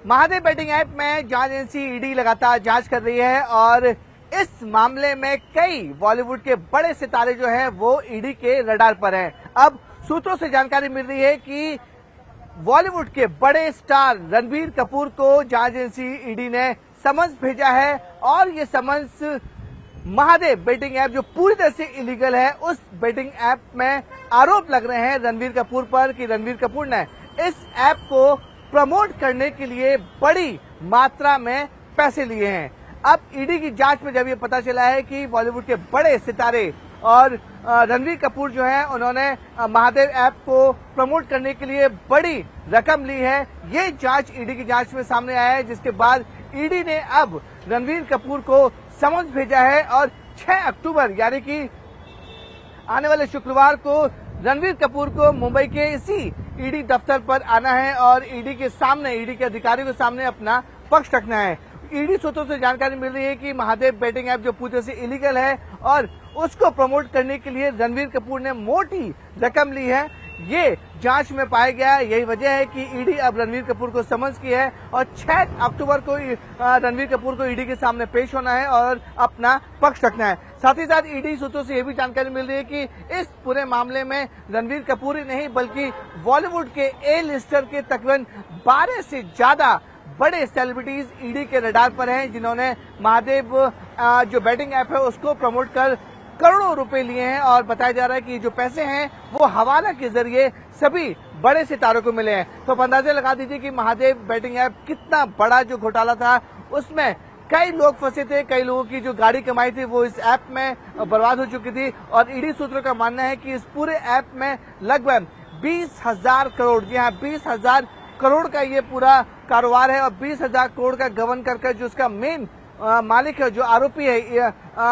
Mahadev betting app में जांच agency ED लगातार जांच कर रही है और इस मामले में कई बॉलीवुड के बड़े सितारे जो हैं वो ईडी के रडार पर हैं। अब सूत्रों से जानकारी मिल रही है कि बॉलीवुड के बड़े स्टार रणबीर कपूर को जांच एजेंसी ईडी ने समन्स भेजा है और ये समन्स महादेव बेटिंग ऐप जो पूरी तरह से इलीगल है, उस बेटिंग ऐप में आरोप लग रहे हैं रणबीर कपूर पर कि रणबीर कपूर ने इस ऐप को प्रमोट करने के लिए बड़ी मात्रा में पैसे लिए हैं। अब ईडी की जांच में जब ये पता चला है कि बॉलीवुड के बड़े सितारे और रणबीर कपूर जो है उन्होंने महादेव ऐप को प्रमोट करने के लिए बड़ी रकम ली है, ये जांच ईडी की जांच में सामने आया है, जिसके बाद ईडी ने अब रणबीर कपूर को समन्स भेजा है और 6 अक्टूबर यानी कि आने वाले शुक्रवार को रणबीर कपूर को मुंबई के इसी ईडी दफ्तर पर आना है और ईडी के सामने, ईडी के अधिकारियों के सामने अपना पक्ष रखना है। ईडी सूत्रों से जानकारी मिल रही है कि महादेव बेटिंग ऐप जो पूरी तरह से इलीगल है और उसको प्रमोट करने के लिए रणबीर कपूर ने मोटी रकम ली है, ये जांच में पाया गया। यही वजह है कि ईडी अब रणबीर कपूर को समन्स की है और 6 अक्टूबर को रणबीर कपूर को ईडी के सामने पेश होना है और अपना पक्ष रखना है। साथ ही साथ ईडी सूत्रों से यह भी जानकारी मिल रही है कि इस पूरे मामले में रणबीर कपूर ही नहीं बल्कि बॉलीवुड के ए लिस्टर के तकरीबन 12 से ज्यादा बड़े सेलिब्रिटीज ईडी के रडार पर हैं, जिन्होंने महादेव जो बेटिंग ऐप है उसको प्रमोट कर करोड़ों रुपए लिए हैं और बताया जा रहा है कि जो पैसे हैं वो हवाला के जरिए सभी बड़े सितारों को मिले हैं। तो आप अंदाजा लगा दीजिए कि महादेव बेटिंग ऐप कितना बड़ा जो घोटाला था, उसमें कई लोग फंसे थे, कई लोगों की जो गाड़ी कमाई थी वो इस ऐप में बर्बाद हो चुकी थी और ईडी सूत्रों का मानना है कि इस पूरे ऐप में लगभग 20,000 करोड़, जी हाँ 20,000 करोड़ का ये पूरा कारोबार है और 20,000 करोड़ का गबन कर जो उसका मेन मालिक है, जो आरोपी है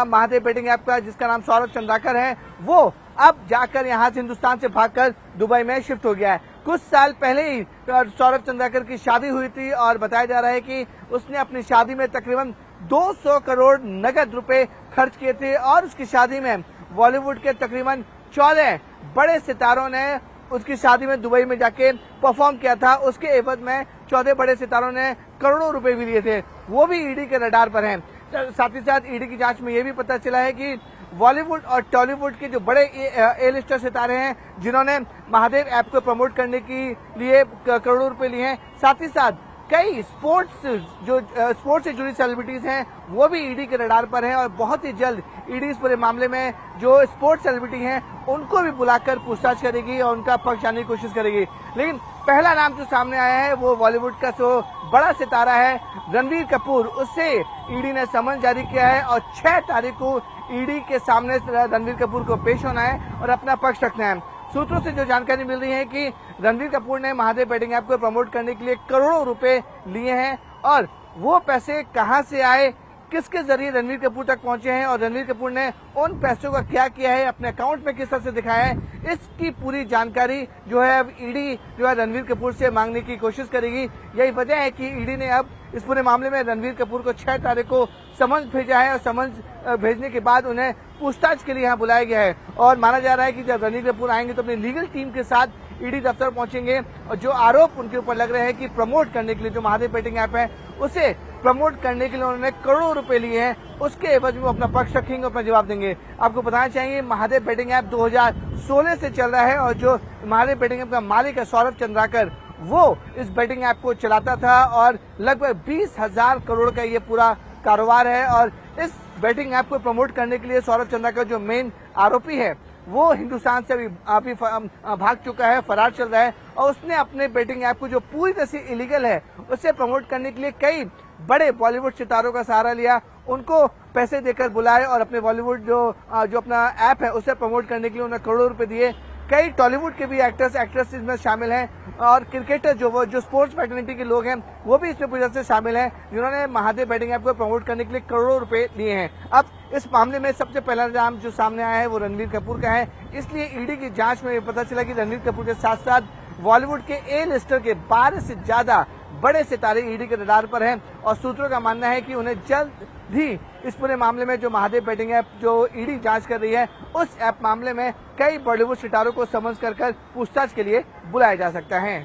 महादेव बेटिंग ऐप का, जिसका नाम सौरभ चंद्राकर है, वो अब जाकर यहाँ से हिंदुस्तान से भागकर दुबई में शिफ्ट हो गया है। कुछ साल पहले ही सौरभ चंद्राकर की शादी हुई थी और बताया जा रहा है कि उसने अपनी शादी में तकरीबन 200 करोड़ नगद रुपए खर्च किए थे और उसकी शादी में बॉलीवुड के तकरीबन 14 बड़े सितारों ने उसकी शादी में दुबई में जाके परफॉर्म किया था। उसके एवज में 14 बड़े सितारों ने करोड़ों रुपए भी लिए थे, वो भी ईडी के रडार पर हैं। साथ ही साथ ईडी की जांच में ये भी पता चला है कि बॉलीवुड और टॉलीवुड के जो बड़े ए लिस्टर सितारे हैं, जिन्होंने महादेव ऐप को प्रमोट करने के लिए करोड़ों रुपए लिए हैं, साथ ही साथ कई स्पोर्ट्स से जुड़ी सेलिब्रिटीज हैं, वो भी ईडी के रडार पर हैं और बहुत ही जल्द ईडी इस पूरे मामले में जो स्पोर्ट्स सेलिब्रिटी हैं उनको भी बुलाकर पूछताछ करेगी और उनका पक्ष जानने की कोशिश करेगी। लेकिन पहला नाम जो सामने आया है वो बॉलीवुड का जो बड़ा सितारा है रणबीर कपूर, उससे ईडी ने समन जारी किया है और 6 तारीख को ईडी के सामने रणबीर कपूर को पेश होना है और अपना पक्ष रखना है। सूत्रों से जो जानकारी मिल रही है कि रणबीर कपूर ने महादेव बेटिंग ऐप को प्रमोट करने के लिए करोड़ों रुपए लिए हैं और वो पैसे कहां से आए, किसके जरिए रणबीर कपूर तक पहुंचे हैं और रणबीर कपूर ने उन पैसों का क्या किया है, अपने अकाउंट में किस तरह से दिखाया है, इसकी पूरी जानकारी जो है अब ईडी जो है रणबीर कपूर से मांगने की कोशिश करेगी। यही वजह है कि ईडी ने अब इस पूरे मामले में रणबीर कपूर को 6 तारीख को समन्स भेजा है और समन्स भेजने के बाद उन्हें पूछताछ के लिए यहाँ बुलाया गया है और माना जा रहा है कि जब रणबीर कपूर आएंगे तो अपनी लीगल टीम के साथ ईडी दफ्तर पहुंचेंगे और जो आरोप उनके ऊपर लग रहे हैं कि प्रमोट करने के लिए जो महादेव बेटिंग ऐप है उसे प्रमोट करने के लिए उन्होंने करोड़ों रुपए लिए हैं, उसके एवज में वो अपना पक्ष रखेंगे, अपना जवाब देंगे। आपको बताना चाहिए महादेव बेटिंग ऐप 2016 से चल रहा है और जो महादेव बेटिंग ऐप का मालिक है सौरभ चंद्राकर, वो इस बेटिंग ऐप को चलाता था और लगभग 20,000 करोड़ का ये पूरा कारोबार है और इस बेटिंग ऐप को प्रमोट करने के लिए सौरभ चंद्राकर जो मेन आरोपी है वो हिंदुस्तान से अभी भाग चुका है, फरार चल रहा है और उसने अपने बेटिंग ऐप को जो पूरी तरह से इलीगल है उसे प्रमोट करने के लिए कई बड़े बॉलीवुड सितारों का सहारा लिया, उनको पैसे देकर बुलाए और अपने बॉलीवुड जो अपना ऐप है उसे प्रमोट करने के लिए उन्हें करोड़ों रुपए दिए। कई टॉलीवुड के भी एक्टर्स एक्ट्रेस इसमें शामिल हैं और क्रिकेटर जो स्पोर्ट्स फैटर्निटी के लोग हैं वो भी इसमें पूरी तरह से शामिल हैं, जिन्होंने महादेव बेटिंग ऐप को प्रमोट करने के लिए करोड़ों रुपए लिए हैं। अब इस मामले में सबसे पहला नाम जो सामने आया है वो रणबीर कपूर का है, इसलिए ईडी की जांच में ये पता चला कि रणबीर कपूर के साथ साथ बॉलीवुड के ए लिस्टर के 12 से ज्यादा बड़े सितारे ईडी के रडार पर हैं और सूत्रों का मानना है कि उन्हें जल्द भी इस पूरे मामले में जो महादेव बेटिंग ऐप जो ईडी जांच कर रही है उस ऐप मामले में कई बॉलीवुड सितारों को समन्स कर पूछताछ के लिए बुलाया जा सकता है।